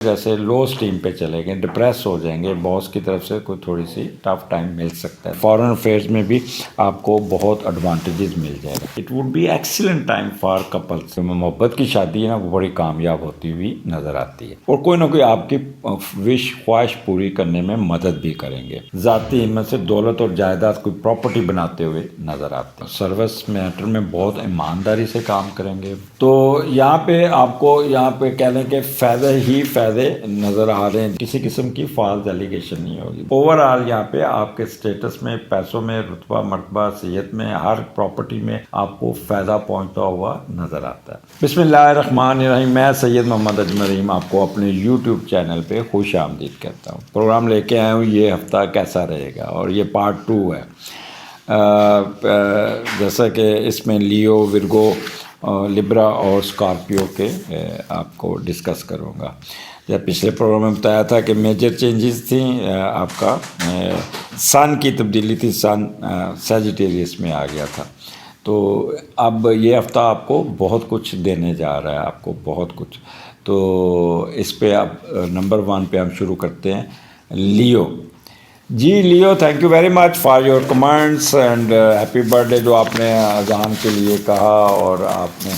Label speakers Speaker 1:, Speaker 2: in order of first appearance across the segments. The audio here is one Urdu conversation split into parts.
Speaker 1: جیسے لو اسٹیم پہ چلے گئے، ڈپریس ہو جائیں گے، باس کی طرف سے کوئی تھوڑی سی ٹف ٹائم مل سکتا ہے. فارن افیئرز میں بھی آپ کو بہت ایڈوانٹیجز مل جائے گا. It would be excellent time for couples. محبت کی شادی ہے نا، وہ بڑی کامیاب ہوتی ہوئی نظر آتی ہے، اور کوئی نہ کوئی آپ کی وش خواہش پوری کرنے میں مدد بھی کریں گے. ذاتی ہمت سے دولت اور جائیداد کوئی پراپرٹی بناتے ہوئے نظر آتے ہیں. سروس میٹر میں بہت ایمانداری سے کام کریں گے. تو یہاں پہ آپ کو یہاں پہ کہہ لیں کہ فائدے ہی فائدے نظر آ رہے ہیں، کسی قسم کی فالس ایلیگیشن نہیں ہوگی. اوور آل یہاں پہ آپ کے اسٹیٹس میں، پیسوں میں، رتبہ مرتبہ، صحت میں، ہر پراپرٹی میں آپ کو فائدہ پہنچتا ہوا نظر آتا ہے. بسم اللہ الرحمن الرحیم. میں سید محمد اجمل رحیم آپ کو اپنے یوٹیوب چینل پہ خوش آمدید کہتا ہوں. پروگرام لے کے آیا ہوں یہ ہفتہ کیسا رہے گا، اور یہ پارٹ 2 ہے. جیسا کہ اس میں لیو، ورگو، لبرا اور اسکارپیو کے آپ کو ڈسکس کروں گا. جب پچھلے پروگرام میں بتایا تھا کہ میجر چینجز تھیں، آپ کا سن کی تبدیلی تھی، سن سیجیٹیریس میں آ گیا تھا. تو اب یہ ہفتہ آپ کو بہت کچھ دینے جا رہا ہے، آپ کو بہت کچھ. تو اس پہ اب نمبر 1 پہ ہم شروع کرتے ہیں. Leo ji, Leo thank you very much for your comments and happy birthday جو آپ نے اذان کے لیے کہا اور آپ نے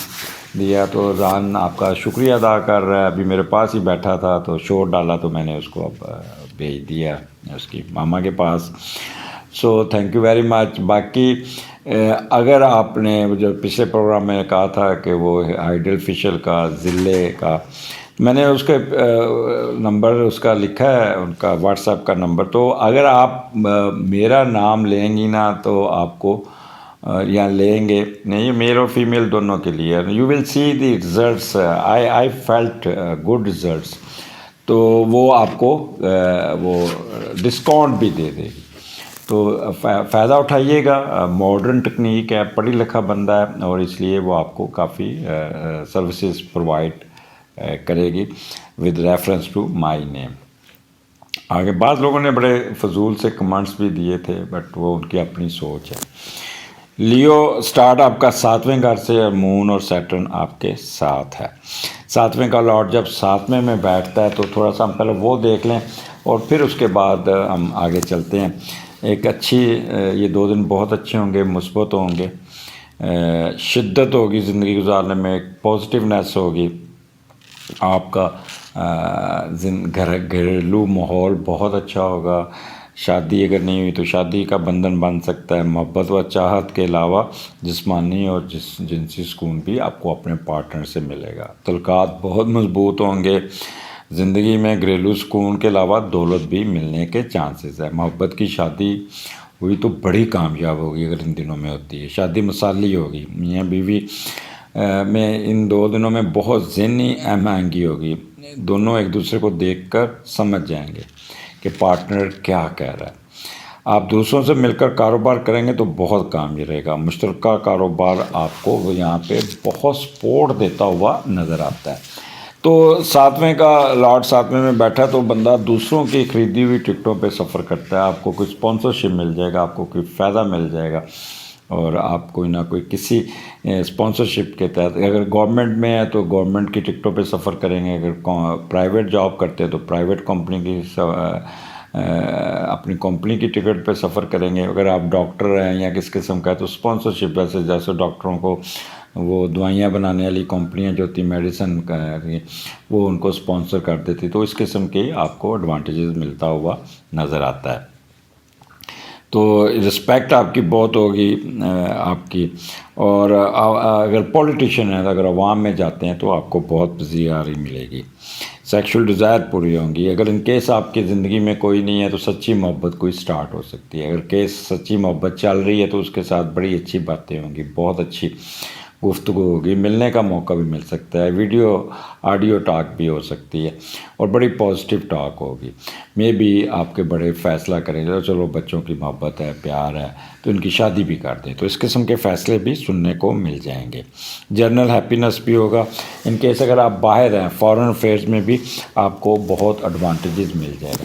Speaker 1: دیا. تو اذان آپ کا شکریہ ادا کر رہا ہے. ابھی میرے پاس ہی بیٹھا تھا تو شور ڈالا تو میں نے اس کو اب بھیج دیا اس کی ماما کے پاس. So thank you very much. باقی اگر آپ نے جو پچھلے پروگرام میں کہا تھا کہ وہ آئیڈل فیشل کا، ضلع کا، میں نے اس کے نمبر اس کا لکھا ہے، ان کا واٹس ایپ کا نمبر. تو اگر آپ میرا نام لیں گی نا تو آپ کو یا لیں گے، نہیں میل اور فیمیل دونوں کے لیے، you will see the results. I felt good results. تو وہ آپ کو وہ ڈسکاؤنٹ بھی دے دے گی. تو فائدہ اٹھائیے گا. ماڈرن ٹیکنیک ہے، پڑھی لکھا بندہ ہے، اور اس لیے وہ آپ کو کافی سروسز پرووائڈ کرے گی ود ریفرنس ٹو مائی نیم. آگے بعض لوگوں نے بڑے فضول سے کمنٹس بھی دیے تھے، بٹ وہ ان کی اپنی سوچ ہے. لیو سٹارٹ آپ کا 7ویں گھر سے، اور مون اور سیٹرن آپ کے ساتھ ہے. 7ویں کا لارڈ جب 7ویں میں بیٹھتا ہے تو تھوڑا سا ہم پہلے وہ دیکھ لیں اور پھر اس کے بعد ہم آگے چلتے ہیں. ایک اچھی یہ 2 دن بہت اچھے ہوں گے، مثبت ہوں گے. شدت ہوگی زندگی گزارنے میں، ایک پازیٹیونیس ہوگی. آپ کا گھریلو ماحول بہت اچھا ہوگا. شادی اگر نہیں ہوئی تو شادی کا بندھن بن سکتا ہے. محبت و چاہت کے علاوہ جسمانی اور جنسی سکون بھی آپ کو اپنے پارٹنر سے ملے گا. تعلقات بہت مضبوط ہوں گے. زندگی میں گھریلو سکون کے علاوہ دولت بھی ملنے کے چانسز ہے. محبت کی شادی ہوئی تو بڑی کامیاب ہوگی اگر ان دنوں میں ہوتی ہے. شادی مثالی ہوگی. میاں بیوی میں ان 2 دنوں میں بہت ذہنی ہم آہنگی ہوگی. دونوں ایک دوسرے کو دیکھ کر سمجھ جائیں گے کہ پارٹنر کیا کہہ رہا ہے. آپ دوسروں سے مل کر کاروبار کریں گے تو بہت کامیاب رہے گا. مشترکہ کاروبار آپ کو یہاں پہ بہت سپورٹ دیتا ہوا نظر آتا ہے. تو 7ویں کا لارڈ 7ویں میں بیٹھا تو بندہ دوسروں کی خریدی ہوئی ٹکٹوں پہ سفر کرتا ہے. آپ کو کوئی اسپانسرشپ مل جائے گا، آپ کو کوئی فائدہ مل جائے گا، اور آپ کوئی نہ کوئی کسی اسپانسرشپ کے تحت، اگر گورنمنٹ میں ہے تو گورنمنٹ کی ٹکٹوں پہ سفر کریں گے. اگر پرائیویٹ جاب کرتے ہیں تو پرائیویٹ کمپنی کی اپنی کمپنی کی ٹکٹ پہ سفر کریں گے. اگر آپ ڈاکٹر ہیں یا کس قسم کا ہے تو اسپانسرشپ، جیسے ڈاکٹروں کو وہ دوائیاں بنانے والی کمپنیاں جو ہوتی ہیں، میڈیسن کا وہ ان کو اسپانسر کر دیتی. تو اس قسم کی آپ کو ایڈوانٹیجز ملتا ہوا نظر آتا ہے. تو رسپیکٹ آپ کی بہت ہوگی آپ کی. اور اگر پولیٹیشین ہیں، اگر عوام میں جاتے ہیں تو آپ کو بہت پذیرائی ملے گی. سیکشول ڈیزائر پوری ہوں گی. اگر ان کیس آپ کی زندگی میں کوئی نہیں ہے تو سچی محبت کوئی سٹارٹ ہو سکتی ہے. اگر کیس سچی محبت چل رہی ہے تو اس کے ساتھ بڑی اچھی باتیں ہوں گی، بہت اچھی گفتگو ہوگی. ملنے کا موقع بھی مل سکتا ہے. ویڈیو آڈیو ٹاک بھی ہو سکتی ہے، اور بڑی پازیٹیو ٹاک ہوگی. میں بھی آپ کے بڑے فیصلہ کریں گے، چلو بچوں کی محبت ہے، پیار ہے تو ان کی شادی بھی کر دیں. تو اس قسم کے فیصلے بھی سننے کو مل جائیں گے. جنرل ہیپینس بھی ہوگا. ان کیس اگر آپ باہر ہیں، فارن افیئرز میں بھی آپ کو بہت ایڈوانٹیجز مل جائے گا.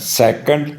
Speaker 1: 2nd,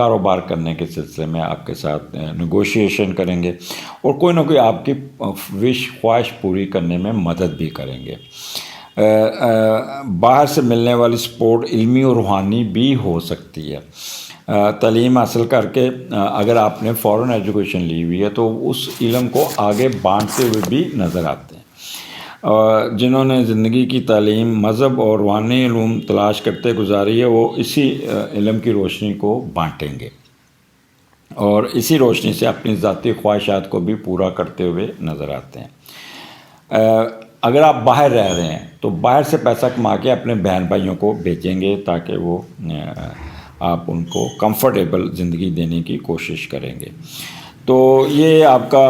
Speaker 1: کاروبار کرنے کے سلسلے میں آپ کے ساتھ نیگوشیشن کریں گے اور کوئی نہ کوئی آپ کی خواہش پوری کرنے میں مدد بھی کریں گے۔ باہر سے ملنے والی سپورٹ علمی اور روحانی بھی ہو سکتی ہے۔ تعلیم حاصل کر کے اگر آپ نے فورن ایجوکیشن لی ہوئی ہے تو اس علم کو آگے بانٹتے ہوئے بھی نظر آتے ہیں۔ جنہوں نے زندگی کی تعلیم مذہب اور روحانی علوم تلاش کرتے گزاری ہے وہ اسی علم کی روشنی کو بانٹیں گے اور اسی روشنی سے اپنی ذاتی خواہشات کو بھی پورا کرتے ہوئے نظر آتے ہیں۔ اگر آپ باہر رہ رہے ہیں تو باہر سے پیسہ کما کے اپنے بہن بھائیوں کو بھیجیں گے تاکہ وہ آپ ان کو کمفرٹیبل زندگی دینے کی کوشش کریں گے۔ تو یہ آپ کا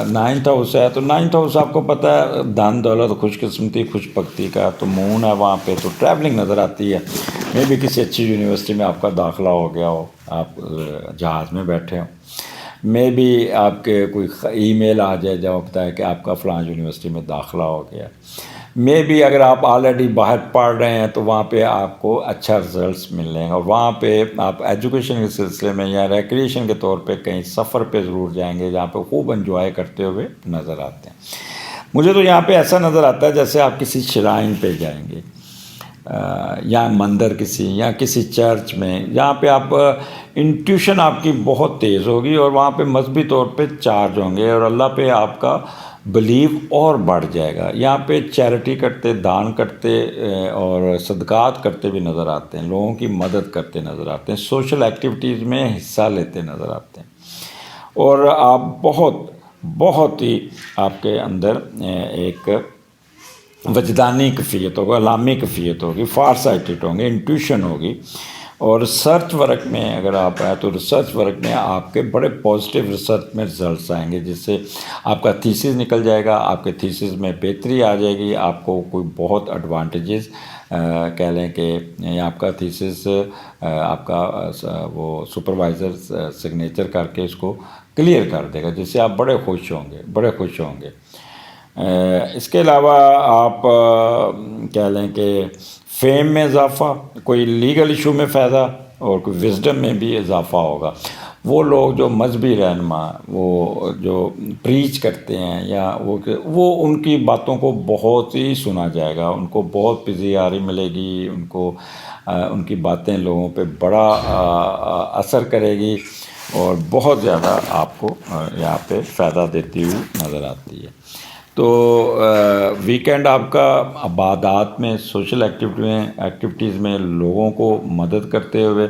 Speaker 1: 9th ہاؤس ہے، تو 9th ہاؤس آپ کو پتہ ہے دھن دولت خوش قسمتی خوش بختی کا تو مون ہے، وہاں پہ تو ٹریولنگ نظر آتی ہے۔ میں بھی کسی اچھی یونیورسٹی میں آپ کا داخلہ ہو گیا ہو، آپ جہاز میں بیٹھے ہوں، میں بھی آپ کے کوئی ای میل آ جائے جب بتایا کہ آپ کا فلاں یونیورسٹی میں داخلہ ہو گیا، میں بھی اگر آپ آلریڈی باہر پڑھ رہے ہیں تو وہاں پہ آپ کو اچھا رزلٹس ملیں گے اور وہاں پہ آپ ایجوکیشن کے سلسلے میں یا ریکریشن کے طور پہ کہیں سفر پہ ضرور جائیں گے جہاں پہ خوب انجوائے کرتے ہوئے نظر آتے ہیں۔ مجھے تو یہاں پہ ایسا نظر آتا ہے جیسے آپ کسی شرائن پہ جائیں گے یا مندر کسی یا کسی چرچ میں، جہاں پہ آپ انٹیوشن آپ کی بہت تیز ہوگی اور وہاں پہ مذہبی طور پہ چارج ہوں گے اور اللہ پہ آپ کا بلیو اور بڑھ جائے گا۔ یہاں پہ چیریٹی کرتے، دان کرتے اور صدقات کرتے بھی نظر آتے ہیں، لوگوں کی مدد کرتے نظر آتے ہیں، سوشل ایکٹیویٹیز میں حصہ لیتے نظر آتے ہیں اور آپ بہت ہی آپ کے اندر ایک وجدانی کیفیت ہوگا، علمی کیفیت ہوگی، فار سائٹڈ ہوں گے، انٹیوشن ہوگی اور ریسرچ ورک میں اگر آپ آئے تو ریسرچ ورک میں آپ کے بڑے پازیٹیو ریسرچ میں رزلٹس آئیں گے جس سے آپ کا تھیسس نکل جائے گا، آپ کے تھیسس میں بہتری آ جائے گی، آپ کو کوئی بہت ایڈوانٹیجز کہہ لیں کہ آپ کا تھیسس آپ کا وہ سپروائزر سگنیچر کر کے اس کو کلیئر کر دے گا جس سے آپ بڑے خوش ہوں گے۔ اس کے علاوہ آپ کہہ لیں کہ فیم میں اضافہ، کوئی لیگل ایشو میں فائدہ اور کوئی وزڈم میں بھی اضافہ ہوگا۔ وہ لوگ جو مذہبی رہنما وہ جو پریچ کرتے ہیں یا وہ ان کی باتوں کو بہت ہی سنا جائے گا، ان کو بہت پذیرائی ملے گی، ان کی باتیں لوگوں پہ بڑا اثر کرے گی اور بہت زیادہ آپ کو یہاں پہ فائدہ دیتی ہوئی نظر آتی ہے۔ تو ویکینڈ آپ کا عبادات میں، سوشل ایکٹیویٹیز میں لوگوں کو مدد کرتے ہوئے،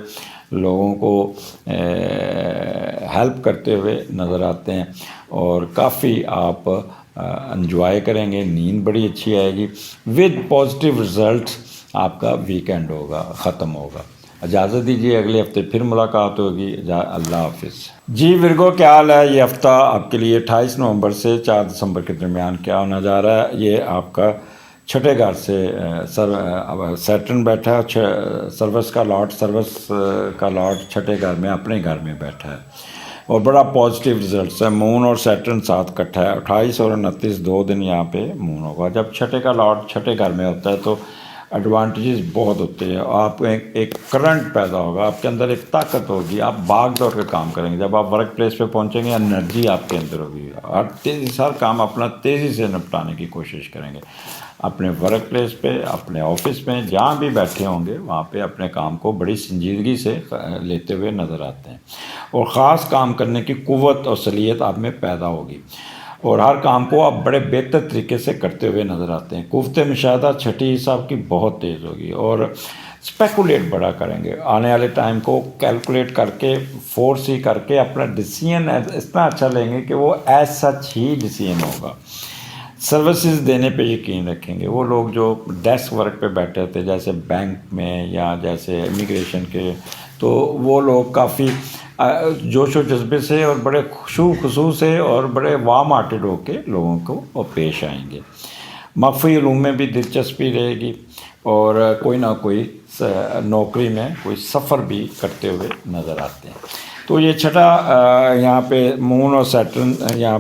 Speaker 1: لوگوں کو ہیلپ کرتے ہوئے نظر آتے ہیں اور کافی آپ انجوائے کریں گے، نیند بڑی اچھی آئے گی، ود پازیٹیو رزلٹس آپ کا ویکینڈ ختم ہوگا۔ اجازت دیجیے اگلے ہفتے پھر ملاقات ہوگی۔ اللہ حافظ۔ جی ورگو، کیا حال ہے؟ یہ ہفتہ آپ کے لیے 28 نومبر سے 4 دسمبر کے درمیان کیا ہونا جا رہا ہے؟ یہ آپ کا چھٹے گھر سے سیٹرن بیٹھا ہے، سروس کا لاٹ چھٹے گھر میں اپنے گھر میں بیٹھا ہے اور بڑا پازیٹیو رزلٹس ہے۔ مون اور سیٹرن ساتھ کٹھا ہے، 28 اور 29 2 دن یہاں پہ مون ہوگا۔ جب چھٹے کا لاٹ چھٹے گھر میں ہوتا ہے تو ایڈوانٹیجز بہت ہوتے ہیں، آپ ایک کرنٹ پیدا ہوگا، آپ کے اندر ایک طاقت ہوگی، آپ بھاگ دوڑ کے کام کریں گے۔ جب آپ ورک پلیس پہ پہنچیں گے انرجی آپ کے اندر ہوگی، ہر کام اپنا تیزی سے نپٹانے کی کوشش کریں گے۔ اپنے ورک پلیس پہ، اپنے آفس میں، جہاں بھی بیٹھے ہوں گے وہاں پہ اپنے کام کو بڑی سنجیدگی سے لیتے ہوئے نظر آتے ہیں اور خاص کام کرنے کی قوت اور صلاحیت آپ میں پیدا ہوگی اور ہر کام کو آپ بڑے بہتر طریقے سے کرتے ہوئے نظر آتے ہیں۔ قوت مشاہدہ چھٹی حساب کی بہت تیز ہوگی اور اسپیکولیٹ بڑا کریں گے، آنے والے ٹائم کو کیلکولیٹ کر کے فورس ہی کر کے اپنا ڈیسیژن اتنا اچھا لیں گے کہ وہ ایز سچ ہی ڈیسیژن ہوگا۔ سروسز دینے پہ یقین رکھیں گے۔ وہ لوگ جو ڈیسک ورک پہ بیٹھے ہوتے جیسے بینک میں یا جیسے امیگریشن کے، تو وہ لوگ کافی جوش و جذبے سے اور بڑے خصوص سے اور بڑے وارم ہارٹڈ ہو کے لوگوں کو پیش آئیں گے۔ مخفی علوم میں بھی دلچسپی رہے گی اور کوئی نہ کوئی نوکری میں کوئی سفر بھی کرتے ہوئے نظر آتے ہیں۔ تو یہ چھٹا یہاں پہ مون اور سیٹرن یہاں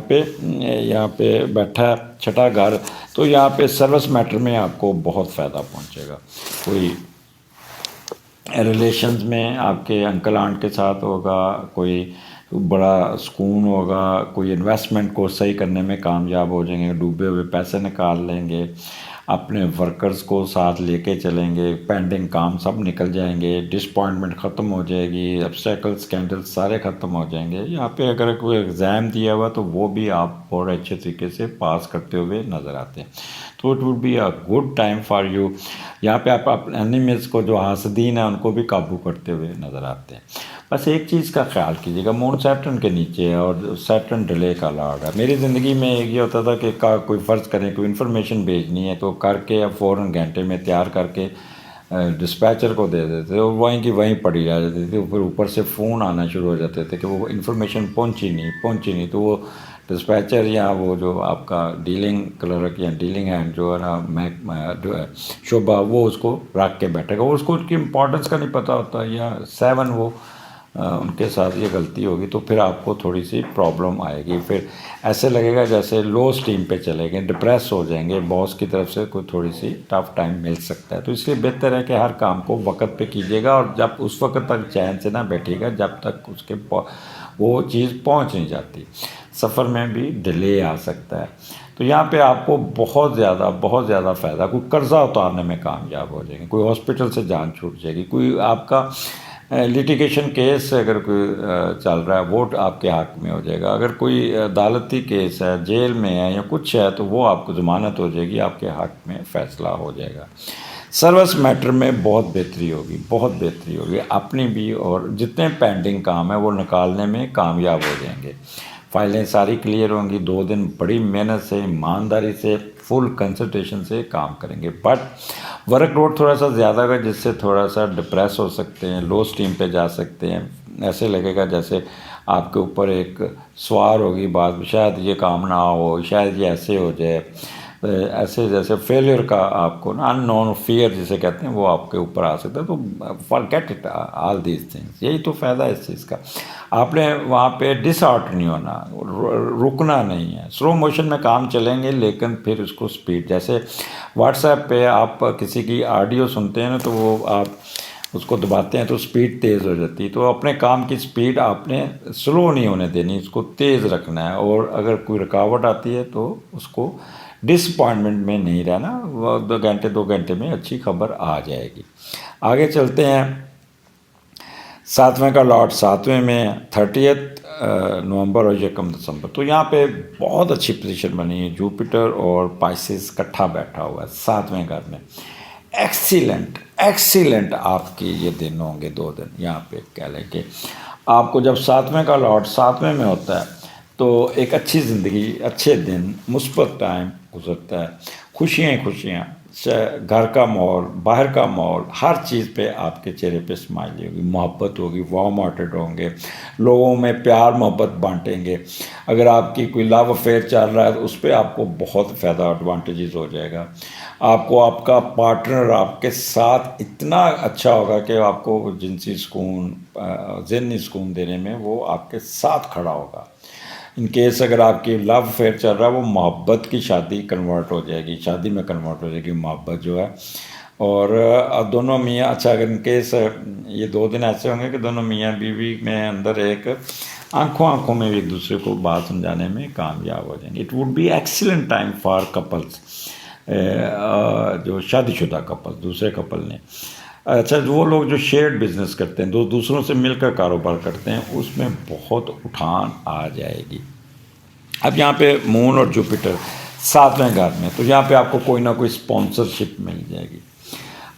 Speaker 1: پہ بیٹھا ہے، چھٹا گھر، تو یہاں پہ سروس میٹر میں آپ کو بہت فائدہ پہنچے گا۔ کوئی ریلیشنز میں آپ کے انکل آنٹ کے ساتھ ہوگا، کوئی بڑا سکون ہوگا، کوئی انویسٹمنٹ کو صحیح کرنے میں کامیاب ہو جائیں گے، ڈوبے ہوئے پیسے نکال لیں گے، اپنے ورکرز کو ساتھ لے کے چلیں گے، پینڈنگ کام سب نکل جائیں گے، ڈسپوائنٹمنٹ ختم ہو جائے گی، ابسٹیکل اسکینڈل سارے ختم ہو جائیں گے۔ یہاں پہ اگر کوئی ایگزام دیا ہوا تو وہ بھی آپ بہت اچھے طریقے سے پاس کرتے ہوئے نظر آتے ہیں، تو it would be a good time for you. یہاں پہ آپ اپنے اینیمیز کو، جو حاسدین ہیں، ان کو بھی قابو کرتے ہوئے نظر آتے ہیں۔ بس ایک چیز کا خیال کیجیے گا، مون سیٹرن کے نیچے ہے اور سیٹرن ڈیلے کا لاڈ ہے۔ میری زندگی میں یہ ہوتا تھا کہ کوئی فرض کریں کوئی انفارمیشن بھیجنی ہے تو کر کے اب فوراً گھنٹے میں تیار کر کے ڈسپیچر کو دے دیتے تھے، اور وہیں کی وہیں پڑی رہ جاتی تھی، پھر اوپر سے فون آنا شروع ہو جاتے تھے کہ وہ انفارمیشن پہنچی نہیں، تو وہ ڈسپیچر یا وہ جو آپ کا ڈیلنگ کلرک یا ڈیلنگ ہینڈ جو ہے نا، جو ہے شعبہ، وہ اس کو رکھ کے بیٹھے گا، وہ اس کو اس کی امپورٹنس کا نہیں پتہ ہوتا، یا 7 وہ ان کے ساتھ یہ غلطی ہوگی تو پھر آپ کو تھوڑی سی پرابلم آئے گی، پھر ایسے لگے گا جیسے لو اسٹیم پہ چلے گئے، ڈپریس ہو جائیں گے، باس کی طرف سے کوئی تھوڑی سی ٹف ٹائم مل سکتا ہے۔ تو اس لیے بہتر ہے کہ ہر کام کو وقت پہ کیجیے گا، اور جب اس وقت تک چین سے نہ بیٹھیے گا جب تک اس کے وہ چیز پہنچ نہیں جاتی، سفر میں بھی ڈیلے آ سکتا ہے۔ تو یہاں پہ آپ کو بہت زیادہ فائدہ، کوئی قرضہ اتارنے میں کامیاب ہو جائیں گے، کوئی ہاسپٹل سے جان چھوٹ جائے گی، کوئی آپ کا لیٹیگیشن کیس اگر کوئی چل رہا ہے وہ آپ کے حق میں ہو جائے گا، اگر کوئی عدالتی کیس ہے، جیل میں ہے یا کچھ ہے، تو وہ آپ کو ضمانت ہو جائے گی، آپ کے حق میں فیصلہ ہو جائے گا۔ سروس میٹر میں بہت بہتری ہوگی اپنی بھی، اور جتنے پینڈنگ کام ہیں وہ نکالنے میں کامیاب ہو جائیں گے، فائلیں ساری کلیئر ہوں گی، 2 دن بڑی محنت سے، ایمانداری سے، فل کنسنٹریشن سے کام کریں گے، بٹ ورک لوڈ تھوڑا سا زیادہ ہوگا، جس سے تھوڑا سا ڈپریس ہو سکتے ہیں، لو اسٹیم پہ جا سکتے ہیں، ایسے لگے گا جیسے آپ کے اوپر ایک سوار ہوگی بات، شاید یہ کام نہ ہو، شاید یہ ایسے ہو جائے، ایسے جیسے فیلئر کا آپ کو نا، ان نون فیئر جسے کہتے ہیں، وہ آپ کے اوپر آ سکتا ہے، تو forget it all these things, یہی تو فائدہ ہے اس چیز کا۔ آپ نے وہاں پہ ڈس آرٹ نہیں ہونا، رکنا نہیں ہے، سلو موشن میں کام چلیں گے، لیکن پھر اس کو سپیڈ، جیسے واٹس ایپ پہ آپ کسی کی آڈیو سنتے ہیں نا، تو وہ آپ اس کو دباتے ہیں تو سپیڈ تیز ہو جاتی ہے، تو اپنے کام کی سپیڈ آپ نے سلو نہیں ہونے دینی، اس کو تیز رکھنا ہے، اور اگر کوئی رکاوٹ آتی ہے تو اس کو ڈس اپوائنٹمنٹ میں نہیں رہنا، وہ 2 گھنٹے میں اچھی خبر آ جائے گی۔ آگے چلتے ہیں، 7ویں کا لاٹ 7ویں میں، 30 نومبر اور 1 دسمبر، تو یہاں پہ بہت اچھی پوزیشن بنی ہے، جوپیٹر اور پائسس کٹھا بیٹھا ہوا ہے 7ویں گھر میں، ایکسیلنٹ آپ کی یہ دن ہوں گے 2 دن۔ یہاں پہ کہہ لیں کہ آپ کو جب 7ویں کا لاٹ 7ویں میں ہوتا ہے تو ایک اچھی زندگی، اچھے دن، مثبت ٹائم گزرتا ہے، خوشیاں، گھر کا ماحول، باہر کا ماحول، ہر چیز پہ آپ کے چہرے پہ اسمائل ہوگی، محبت ہوگی، وارم ہارٹڈ ہوں گے، لوگوں میں پیار محبت بانٹیں گے۔ اگر آپ کی کوئی لو افیئر چل رہا ہے تو اس پہ آپ کو بہت فائدہ، ایڈوانٹیجز ہو جائے گا، آپ کو آپ کا پارٹنر آپ کے ساتھ اتنا اچھا ہوگا کہ آپ کو جنسی سکون، ذہنی سکون دینے میں وہ آپ کے ساتھ کھڑا ہوگا۔ ان کیس اگر آپ کی لو افیئر چل رہا ہے، وہ محبت کی شادی کنورٹ ہو جائے گی، شادی میں کنورٹ ہو جائے گی محبت جو ہے، اور دونوں میاں، اچھا اگر ان کیس یہ 2 دن ایسے ہوں گے کہ دونوں میاں بیوی میں اندر ایک آنکھوں میں ایک دوسرے کو بات سمجھانے میں کامیاب ہو جائیں گے۔ It would be excellent time for couples, جو شادی شدہ کپل، دوسرے کپل نے، اچھا وہ لوگ جو شیئرڈ بزنس کرتے ہیں، دوسروں سے مل کر کاروبار کرتے ہیں، اس میں بہت اٹھان آ جائے گی۔ اب یہاں پہ مون اور جوپیٹر 7ویں گھر میں، تو یہاں پہ آپ کو کوئی نہ کوئی اسپانسرشپ مل جائے گی،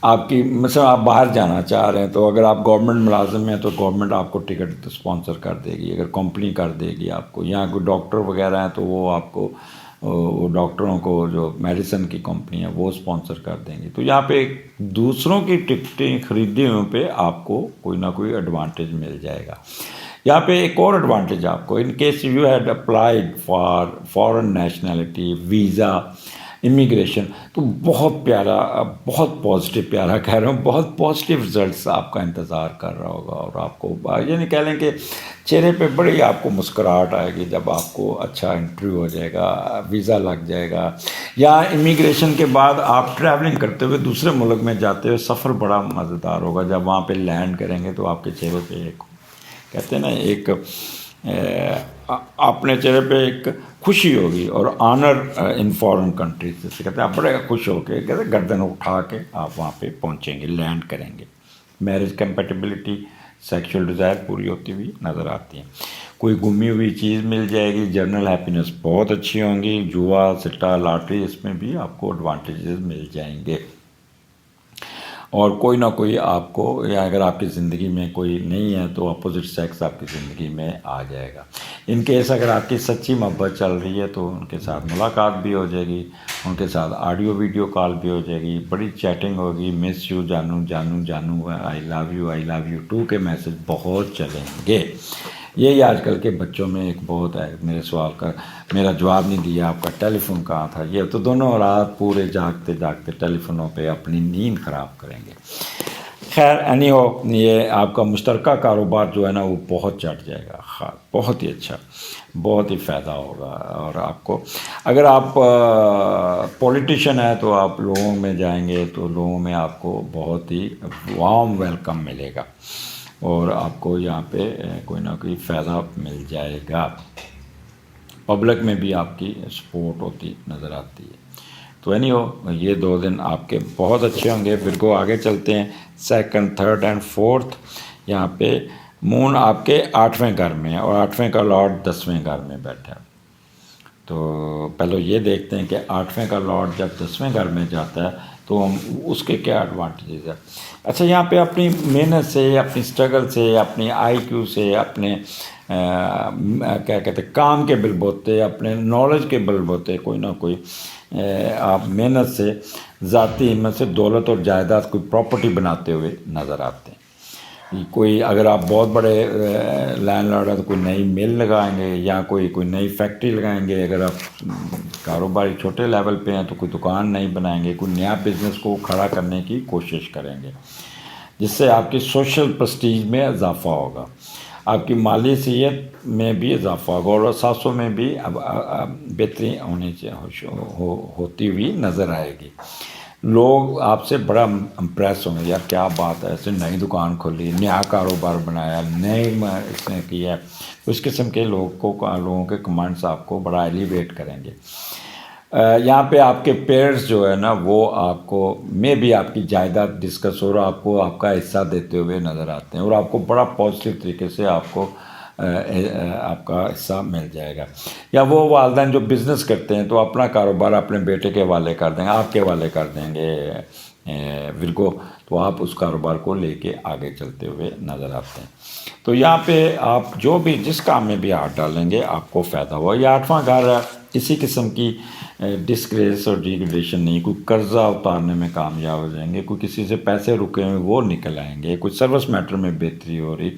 Speaker 1: آپ کی مثلا آپ باہر جانا چاہ رہے ہیں تو اگر آپ گورنمنٹ ملازم ہیں تو گورنمنٹ آپ کو ٹکٹ اسپانسر کر دے گی، اگر کمپنی کر دے گی آپ کو، یہاں کوئی ڈاکٹر وغیرہ ہیں تو وہ آپ کو، وہ ڈاکٹروں کو جو میڈیسن کی کمپنی ہے وہ اسپانسر کر دیں گی، تو یہاں پہ دوسروں کی ٹکٹیں خریدنے پہ آپ کو کوئی نہ کوئی ایڈوانٹیج مل جائے گا۔ یہاں پہ ایک اور ایڈوانٹیج آپ کو، in case you had applied for foreign nationality visa immigration, تو بہت پیارا، بہت پازیٹیو، پیارا کہہ رہا ہوں، بہت پازیٹیو رزلٹس آپ کا انتظار کر رہا ہوگا، اور آپ کو یعنی کہہ لیں کہ چہرے پہ بڑی آپ کو مسکراہٹ آئے گی جب آپ کو اچھا انٹرویو ہو جائے گا، ویزا لگ جائے گا، یا امیگریشن کے بعد آپ ٹریولنگ کرتے ہوئے دوسرے ملک میں جاتے ہوئے سفر بڑا مزیدار ہوگا. جب وہاں پہ لینڈ کریں گے تو آپ کے چہرے پہ ایک کہتے ہیں نا ایک اپنے چہرے پہ ایک خوشی ہوگی، اور آنر ان فارن کنٹریز جیسے کہتے ہیں، آپ بڑے خوش ہو کے کہتے ہیں گردن اٹھا کے آپ وہاں پہ پہنچیں گے، لینڈ کریں گے. میرج کمپیٹیبلٹی، سیکشل ڈیزائر پوری ہوتی ہوئی نظر آتی ہیں. کوئی گمی ہوئی چیز مل جائے گی. جنرل ہیپینس بہت اچھی ہوں گی. جوا، سٹا، لاٹری، اس میں بھی آپ کو ایڈوانٹیجز مل جائیں گے. اور کوئی نہ کوئی آپ کو، یا اگر آپ کی زندگی میں کوئی نہیں ہے تو اپوزٹ سیکس آپ کی زندگی میں آ جائے گا. ان کیس اگر آپ کی سچی محبت چل رہی ہے تو ان کے ساتھ ملاقات بھی ہو جائے گی، ان کے ساتھ آڈیو ویڈیو کال بھی ہو جائے گی، بڑی چیٹنگ ہوگی. مس یو جانو، جانو جانو، آئی لو یو ٹو کے میسج بہت چلیں گے. یہی آج کل کے بچوں میں ایک بہت ہے. میرے سوال کا میرا جواب نہیں دیا، آپ کا ٹیلی فون کہاں تھا. یہ تو دونوں رات پورے جاگتے جاگتے ٹیلی فونوں پہ اپنی نیند خراب کریں گے. خیر اینی ہو، یہ آپ کا مشترکہ کاروبار جو ہے نا وہ بہت چڑھ جائے گا. بہت ہی اچھا، بہت ہی فائدہ ہوگا. اور آپ کو اگر آپ پولیٹیشین ہیں تو آپ لوگوں میں جائیں گے تو لوگوں میں آپ کو بہت ہی وارم ویلکم ملے گا، اور آپ کو یہاں پہ کوئی نہ کوئی فائدہ مل جائے گا. پبلک میں بھی آپ کی سپورٹ ہوتی نظر آتی ہے. تو اینی ہو، یہ 2 دن آپ کے بہت اچھے ہوں گے. پھر آگے چلتے ہیں 2nd 3rd اینڈ 4th. یہاں پہ مون آپ کے 8ویں گھر میں ہے، اور 8ویں کا لارڈ 10ویں گھر میں بیٹھا ہے. تو پہلے یہ دیکھتے ہیں کہ 8ویں کا لارڈ جب 10ویں گھر میں جاتا ہے تو ہم اس کے کیا ایڈوانٹیجز ہیں. اچھا، یہاں پہ اپنی محنت سے، اپنی اسٹرگل سے، اپنی آئی کیو سے، اپنے کیا کہتے ہیں کام کے بل بوتے، اپنے نالج کے بل بوتے، کوئی نہ کوئی آپ محنت سے، ذاتی ہمت سے دولت اور جائیداد کوئی پراپرٹی بناتے ہوئے نظر آتے ہیں. کوئی اگر آپ بہت بڑے لینڈ لارڈ ہیں تو کوئی نئی مل لگائیں گے، یا کوئی نئی فیکٹری لگائیں گے. اگر آپ کاروباری چھوٹے لیول پہ ہیں تو کوئی دکان نہیں بنائیں گے، کوئی نیا بزنس کو کھڑا کرنے کی کوشش کریں گے، جس سے آپ کی سوشل پرسٹیج میں اضافہ ہوگا، آپ کی مالی صحت میں بھی اضافہ ہوگا، اور اثاثوں میں بھی بہتری ہوتی ہوئی نظر آئے گی. لوگ آپ سے بڑا امپریس ہوں گے، یار کیا بات ہے، ایسے نئی دکان کھولی، نیا کاروبار بنایا، نئے اس نے کیا. اس قسم کے لوگوں کے کمنٹس آپ کو بڑا ایلیویٹ کریں گے. یہاں پہ آپ کے پیرنٹس جو ہے نا وہ آپ کو میں بھی آپ کی جائیداد ڈسکس اور آپ کو آپ کا حصہ دیتے ہوئے نظر آتے ہیں، اور آپ کو بڑا پازیٹیو طریقے سے آپ کو آپ کا حصہ مل جائے گا. یا وہ والدین جو بزنس کرتے ہیں تو اپنا کاروبار اپنے بیٹے کے حوالے کر دیں گے، آپ کے حوالے کر دیں گے ورگو، تو آپ اس کاروبار کو لے کے آگے چلتے ہوئے نظر آتے ہیں. تو یہاں پہ آپ جو بھی جس کام میں بھی ہاتھ ڈالیں گے آپ کو فائدہ ہوا. یہ 8واں گھر ہے، کسی قسم کی ڈسگریس اور ڈیگریڈیشن نہیں. کوئی قرضہ اتارنے میں کامیاب ہو جائیں گے، کوئی کسی سے پیسے رکے ہوئے وہ نکل آئیں گے، کوئی سروس میٹر میں بہتری ہو رہی.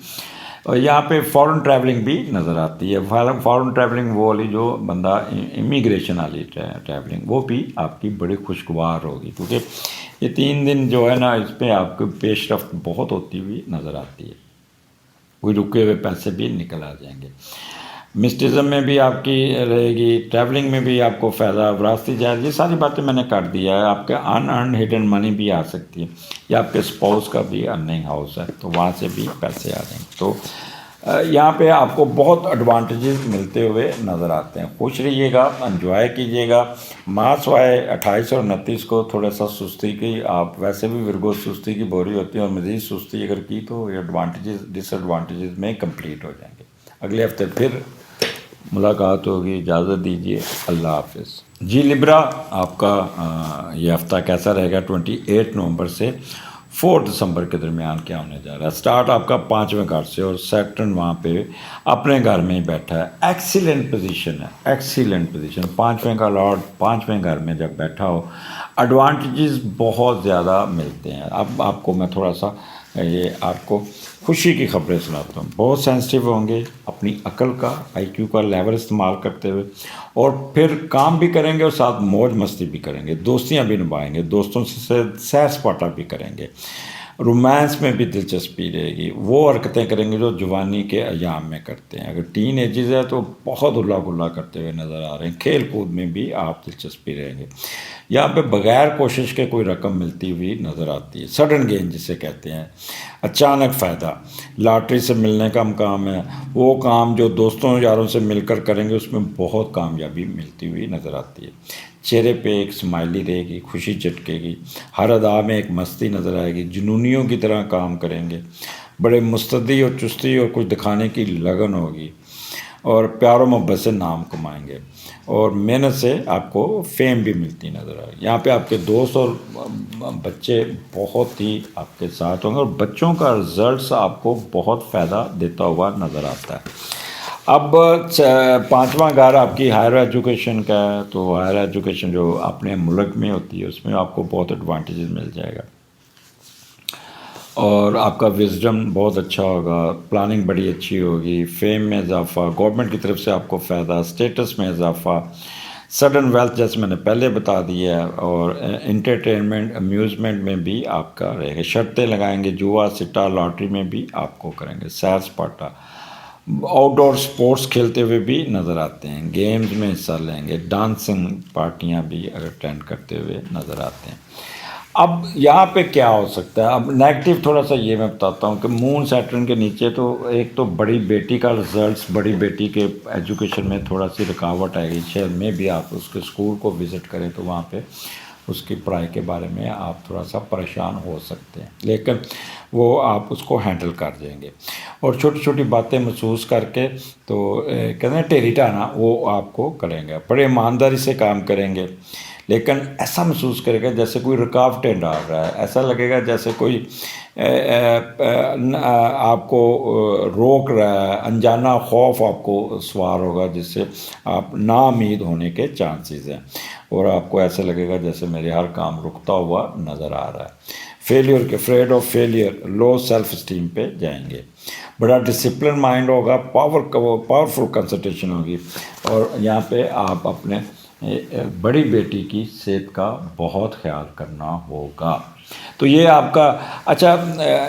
Speaker 1: اور یہاں پہ فارن ٹریولنگ بھی نظر آتی ہے. فارن ٹریولنگ وہ والی جو بندہ امیگریشن والی ٹریولنگ، وہ بھی آپ کی بڑی خوشگوار ہوگی، کیونکہ یہ 3 دن جو ہے نا اس پہ آپ کو پیش رفت بہت ہوتی ہوئی نظر آتی ہے. کوئی رکے ہوئے پیسے بھی نکل آ جائیں گے. مسٹرزم میں بھی آپ کی رہے گی، ٹریولنگ میں بھی آپ کو فائدہ، وراثتی جائیداد، یہ ساری باتیں میں نے کر دیا ہے. آپ کے ان ارنڈ ہڈن منی بھی آ سکتی ہے، یا آپ کے اسپاؤس کا بھی ارننگ ہاؤس ہے تو وہاں سے بھی پیسے آ جائیں گے. تو یہاں پہ آپ کو بہت ایڈوانٹیجز ملتے ہوئے نظر آتے ہیں. خوش رہیے گا، انجوائے کیجیے گا. ماہ سوائے 28 اور 29 کو تھوڑا سا سستی کی، آپ ویسے بھی ورگو سستی کی بوری ہوتی ہے، اور مزید سستی اگر کی تو یہ ایڈوانٹیجز ڈس ایڈوانٹیجز میں کمپلیٹ ہو جائیں گے. اگلے ہفتے پھر ملاقات ہوگی. اجازت دیجیے، اللہ حافظ. جی لبرا، آپ کا یہ ہفتہ کیسا رہے گا 28 نومبر سے 4 دسمبر کے درمیان کیا ہونے جا رہا ہے. سٹارٹ آپ کا 5ویں گھر سے، اور سیٹرن وہاں پہ اپنے گھر میں ہی بیٹھا ہے. ایکسیلنٹ پوزیشن ہے، ایکسیلنٹ پوزیشن. 5ویں کا لارڈ 5ویں گھر میں جب بیٹھا ہو، ایڈوانٹیجز بہت زیادہ ملتے ہیں. اب آپ کو میں تھوڑا سا یہ آپ کو خوشی کی خبریں سناتا ہوں. بہت سینسٹیو ہوں گے اپنی عقل کا IQ کا لیول استعمال کرتے ہوئے, اور پھر کام بھی کریں گے اور ساتھ موج مستی بھی کریں گے, دوستیاں بھی نبھائیں گے, دوستوں سے سیر سپاٹا بھی کریں گے, رومانس میں بھی دلچسپی رہے گی, وہ حرکتیں کریں گے جو جوانی کے ایام میں کرتے ہیں. اگر ٹین ایجز ہے تو بہت ہلا گلا کرتے ہوئے نظر آ رہے ہیں. کھیل کود میں بھی آپ دلچسپی رہیں گے. یہاں پہ بغیر کوشش کے کوئی رقم ملتی ہوئی نظر آتی ہے. سڈن گین جسے کہتے ہیں, اچانک فائدہ, لاٹری سے ملنے کا کام ہے. وہ کام جو دوستوں یاروں سے مل کر کریں گے اس میں بہت کامیابی ملتی ہوئی نظر آتی ہے. چہرے پہ ایک اسمائلی رہے گی, خوشی چٹکے گی, ہر ادا میں ایک مستی نظر آئے گی. جنونیوں کی طرح کام کریں گے, بڑے مستعدی اور چستی اور کچھ دکھانے کی لگن ہوگی, اور پیار و محبت سے نام کمائیں گے, اور محنت سے آپ کو فیم بھی ملتی نظر آئے گی. یہاں پہ آپ کے دوست اور بچے بہت ہی آپ کے ساتھ ہوں گے, اور بچوں کا رزلٹس آپ کو بہت فائدہ دیتا ہوا نظر آتا ہے. اب پانچواں گھر آپ کی ہائر ایجوکیشن کا ہے, تو ہائر ایجوکیشن جو اپنے ملک میں ہوتی ہے اس میں آپ کو بہت ایڈوانٹیجز مل جائے گا, اور آپ کا وزڈم بہت اچھا ہوگا, پلاننگ بڑی اچھی ہوگی, فیم میں اضافہ, گورنمنٹ کی طرف سے آپ کو فائدہ, اسٹیٹس میں اضافہ, سڈن ویلتھ جیسے میں نے پہلے بتا دیا ہے, اور انٹرٹینمنٹ امیوزمنٹ میں بھی آپ کا رہے گا. شرطیں لگائیں گے, جوا سٹا لاٹری میں بھی آپ کو کریں گے, سیر سپاٹا, آؤٹ ڈور سپورٹس کھیلتے ہوئے بھی نظر آتے ہیں, گیمز میں حصہ لیں گے, ڈانسنگ پارٹیاں بھی اٹینڈ کرتے ہوئے نظر آتے ہیں. اب یہاں پہ کیا ہو سکتا ہے؟ اب نیگیٹو تھوڑا سا یہ میں بتاتا ہوں کہ مون سیٹرن کے نیچے تو ایک تو بڑی بیٹی کا رزلٹس, بڑی بیٹی کے ایجوکیشن میں تھوڑا سی رکاوٹ آئے گی. شہر میں بھی آپ اس کے اسکول کو وزٹ کریں تو وہاں پہ اس کی پڑھائی کے بارے میں آپ تھوڑا سا پریشان ہو سکتے ہیں, لیکن وہ آپ اس کو ہینڈل کر دیں گے, اور چھوٹی چھوٹی باتیں محسوس کر کے تو کہتے ہیں ٹیری ٹانا وہ آپ کو کریں گے. بڑے ایمانداری سے کام کریں گے, لیکن ایسا محسوس کرے گا جیسے کوئی رکاوٹیں ڈال رہا ہے, ایسا لگے گا جیسے کوئی آپ کو روک رہا ہے, انجانا خوف آپ کو سوار ہوگا جس سے آپ ناامید ہونے کے چانسز ہیں, اور آپ کو ایسا لگے گا جیسے میرے ہر کام رکتا ہوا نظر آ رہا ہے. فیلیئر کے afraid of failure, low self esteem پہ جائیں گے. بڑا ڈسپلن مائنڈ ہوگا, پاورفل کنسنٹریشن ہوگی, اور یہاں پہ آپ اپنے بڑی بیٹی کی صحت کا بہت خیال کرنا ہوگا. تو یہ آپ کا اچھا,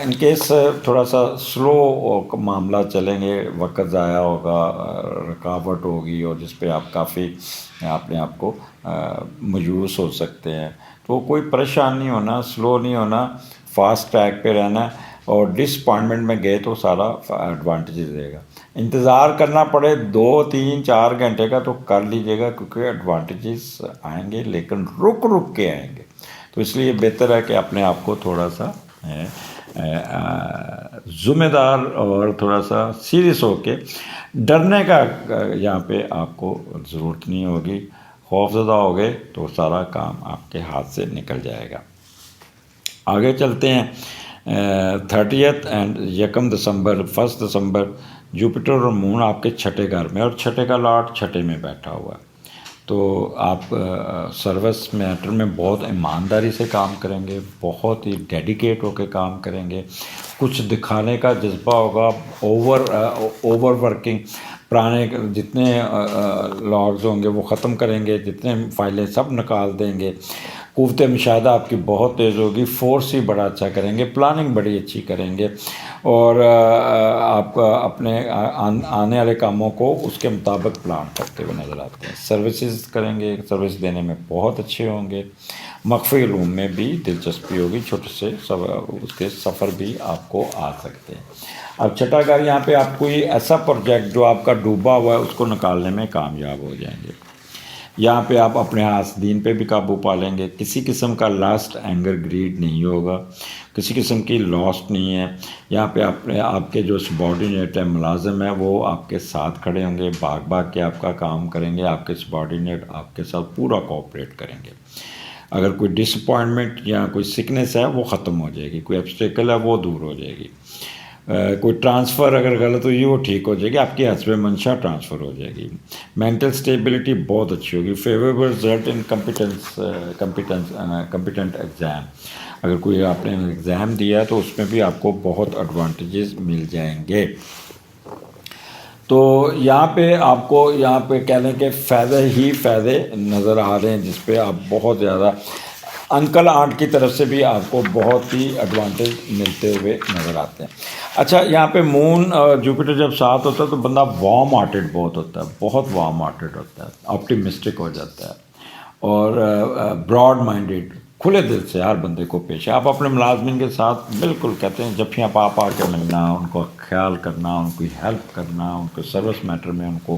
Speaker 1: ان کیس تھوڑا سا سلو معاملہ چلیں گے, وقت ضائع ہوگا, رکاوٹ ہوگی, اور جس پہ آپ کافی اپنے آپ کو مایوس ہو سکتے ہیں, تو کوئی پریشان نہیں ہونا, سلو نہیں ہونا, فاسٹ ٹریک پہ رہنا, اور ڈس اپوائنٹمنٹ میں گئے تو سارا ایڈوانٹیجز رہے گا. انتظار کرنا پڑے 2 3 4 گھنٹے کا تو کر لیجیے گا, کیونکہ ایڈوانٹیجز آئیں گے لیکن رک رک کے آئیں گے. تو اس لیے بہتر ہے کہ اپنے آپ کو تھوڑا سا ذمہ دار اور تھوڑا سا سیریس ہو کے, ڈرنے کا یہاں پہ آپ کو ضرورت نہیں ہوگی. خوف زدہ ہو گئے تو سارا کام آپ کے ہاتھ سے نکل جائے گا. آگے چلتے ہیں. 30 اینڈ 1 دسمبر 1 دسمبر جوپیٹر اور مون آپ کے چھٹے گھر میں, اور چھٹے کا لاٹ چھٹے میں بیٹھا ہوا ہے, تو آپ سروس میٹر میں بہت ایمانداری سے کام کریں گے, بہت ہی ڈیڈیکیٹ ہو کے کام کریں گے. کچھ دکھانے کا جذبہ ہوگا, اوور ورکنگ, پرانے جتنے لاگز ہوں گے وہ ختم کریں گے, جتنے فائلیں سب نکال دیں گے. قوت مشاہدہ آپ کی بہت تیز ہوگی, فورس ہی بڑا اچھا کریں گے, پلاننگ بڑی اچھی کریں گے, اور آپ اپنے آنے والے کاموں کو اس کے مطابق پلان کرتے ہوئے نظر آتے ہیں. سروسز کریں گے, سروس دینے میں بہت اچھے ہوں گے. مخفی علوم میں بھی دلچسپی ہوگی, چھوٹے سے اس کے سفر بھی آپ کو آ سکتے ہیں. اب چھٹا گھر, یہاں پہ آپ کوئی ایسا پروجیکٹ جو آپ کا ڈوبا ہوا ہے اس کو نکالنے میں کامیاب ہو جائیں گے. یہاں پہ آپ اپنے حاسدین پہ بھی قابو پا لیں گے. کسی قسم کا لاسٹ اینگر گریڈ نہیں ہوگا, کسی قسم کی لاسٹ نہیں ہے. یہاں پہ آپ کے جو سبارڈینیٹ ہے, ملازم ہے, وہ آپ کے ساتھ کھڑے ہوں گے, بھاگ کے آپ کا کام کریں گے. آپ کے سبارڈینیٹ آپ کے ساتھ پورا کوآپریٹ کریں گے. اگر کوئی ڈس اپوائنٹمنٹ یا کوئی سکنس ہے وہ ختم ہو جائے گی, کوئی ایبسٹیکل ہے وہ دور ہو جائے گی. کوئی ٹرانسفر اگر غلط ہوئی وہ ٹھیک ہو جائے گی، آپ کی حسب منشا ٹرانسفر ہو جائے گی. مینٹل اسٹیبلٹی بہت اچھی ہوگی. فیوریبل رزلٹ ان کمپیٹنٹ ایگزام. اگر کوئی آپ نے ایگزام دیا تو اس میں بھی آپ کو بہت ایڈوانٹیجز مل جائیں گے. تو یہاں پہ آپ کو یہاں پہ کہہ لیں کہ فائدے ہی فائدے نظر آ رہے ہیں، جس پہ آپ بہت زیادہ انکل آنٹ کی طرف سے بھی آپ کو بہت ہی ایڈوانٹیج ملتے ہوئے نظر آتے ہیں. اچھا، یہاں پہ مون اور جوپیٹر جب ساتھ ہوتا ہے تو بندہ وارم ہارٹیڈ بہت ہوتا ہے، بہت وارم ہارٹیڈ ہوتا ہے، آپٹیمسٹک ہو جاتا ہے اور براڈ مائنڈیڈ، کھلے دل سے ہر بندے کو پیش ہے. آپ اپنے ملازمین کے ساتھ بالکل کہتے ہیں جب بھی آپ آ کے ملنا، ان کو خیال کرنا، ان کی ہیلپ کرنا، ان کو سروس میٹر میں ان کو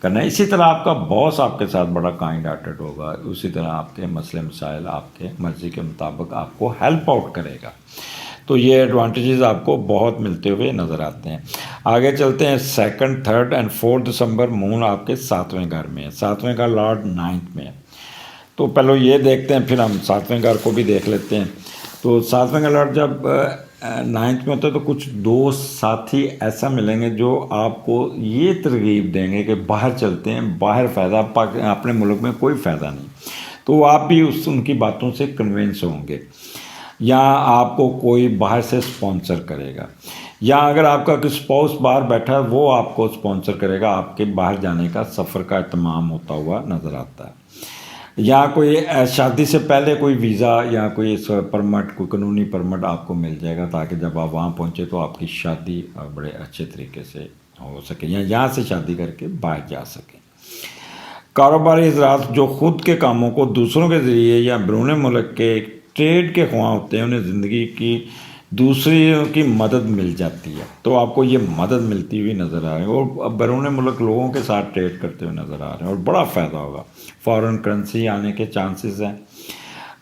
Speaker 1: کرنا. اسی طرح آپ کا باس آپ کے ساتھ بڑا کائنڈ ہارٹیڈ ہوگا، اسی طرح آپ کے مسئلے مسائل آپ کے مرضی کے مطابق آپ کو ہیلپ آؤٹ کرے گا. تو یہ ایڈوانٹیجز آپ کو بہت ملتے ہوئے نظر آتے ہیں. آگے چلتے ہیں. 2, 3 اور 4 دسمبر مون آپ کے 7ویں گھر میں ہے، 7ویں کا لارڈ 9th میں ہے. تو پہلے یہ دیکھتے ہیں، پھر ہم 7ویں گھر کو بھی دیکھ لیتے ہیں. تو 7ویں کا لارڈ جب 9th میں ہوتا ہے تو کچھ دوست ساتھی ایسا ملیں گے جو آپ کو یہ ترغیب دیں گے کہ باہر چلتے ہیں، باہر فائدہ، اپنے ملک میں کوئی فائدہ نہیں. تو آپ بھی ان کی باتوں سے کنونس ہوں گے. یا آپ کو کوئی باہر سے اسپانسر کرے گا، یا اگر آپ کا کوئی اسپاؤس باہر بیٹھا ہے وہ آپ کو اسپانسر کرے گا، آپ کے باہر جانے کا سفر کا اہتمام ہوتا ہوا نظر آتا ہے. یا کوئی شادی سے پہلے کوئی ویزا یا کوئی پرمٹ، کوئی قانونی پرمٹ آپ کو مل جائے گا تاکہ جب آپ وہاں پہنچے تو آپ کی شادی بڑے اچھے طریقے سے ہو سکے، یا یہاں سے شادی کر کے باہر جا سکیں. کاروباری حضرات جو خود کے کاموں کو دوسروں کے ذریعے یا بیرون ملک کے ٹریڈ کے خواہاں ہوتے ہیں، انہیں زندگی کی دوسروں کی مدد مل جاتی ہے. تو آپ کو یہ مدد ملتی ہوئی نظر آ رہی ہے اور بیرون ملک لوگوں کے ساتھ ٹریڈ کرتے ہوئے نظر آ رہے ہیں اور بڑا فائدہ ہوگا. فارن کرنسی آنے کے چانسز ہیں.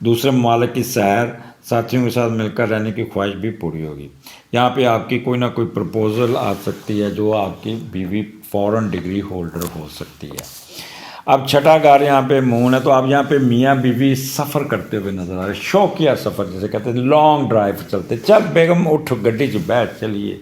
Speaker 1: دوسرے ممالک کی سیر، ساتھیوں کے ساتھ مل کر رہنے کی خواہش بھی پوری ہوگی. یہاں پہ آپ کی کوئی نہ کوئی پرپوزل آ سکتی ہے جو آپ کی بیوی فارن ڈگری ہولڈر ہو سکتی ہے. اب 6واں گھر یہاں پہ مون ہے تو آپ یہاں پہ میاں بیوی سفر کرتے ہوئے نظر آ رہے، شوقیہ سفر جسے کہتے ہیں، لانگ ڈرائیو چلتے، چل بیگم اٹھ گڈی چ بیٹھ چلیے،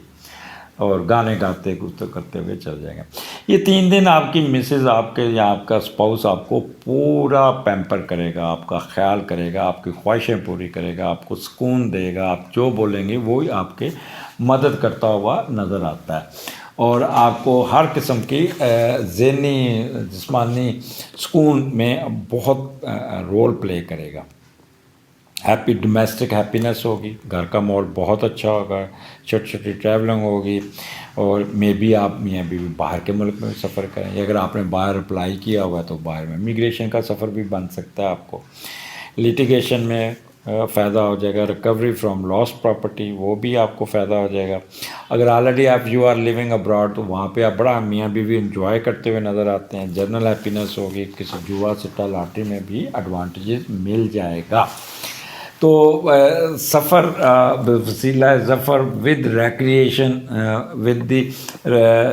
Speaker 1: اور گانے گاتے گفتگو کرتے ہوئے چل جائیں گے. یہ 3 دن آپ کی مسز آپ کے یا آپ کا اسپاؤس آپ کو پورا پیمپر کرے گا، آپ کا خیال کرے گا، آپ کی خواہشیں پوری کرے گا، آپ کو سکون دے گا. آپ جو بولیں گے وہی آپ کے مدد کرتا ہوا نظر آتا ہے اور آپ کو ہر قسم کی ذہنی جسمانی سکون میں بہت رول پلے کرے گا. ہیپی ڈومیسٹک ہیپینس ہوگی، گھر کا ماحول بہت اچھا ہوگا، چھوٹی چھوٹی ٹریولنگ ہوگی، اور مے بی آپ میاں بیوی باہر کے ملک میں بھی سفر کریں. اگر آپ نے باہر اپلائی کیا ہوا ہے تو باہر میں امیگریشن کا سفر بھی بن سکتا ہے آپ کو. لیٹیگیشن میں فائدہ ہو جائے گا. ریکوری فرام لاسٹ پراپرٹی، وہ بھی آپ کو فائدہ ہو جائے گا. اگر آلریڈی آپ یو آر لیونگ ابراڈ تو وہاں پہ آپ بڑا میاں بیوی انجوائے کرتے ہوئے نظر آتے ہیں. جنرل ہیپینس ہوگی، کسی جوا سٹا لاٹری میں بھی ایڈوانٹیجز مل جائے گا. تو سفر وسیلہ ظفر with recreation with the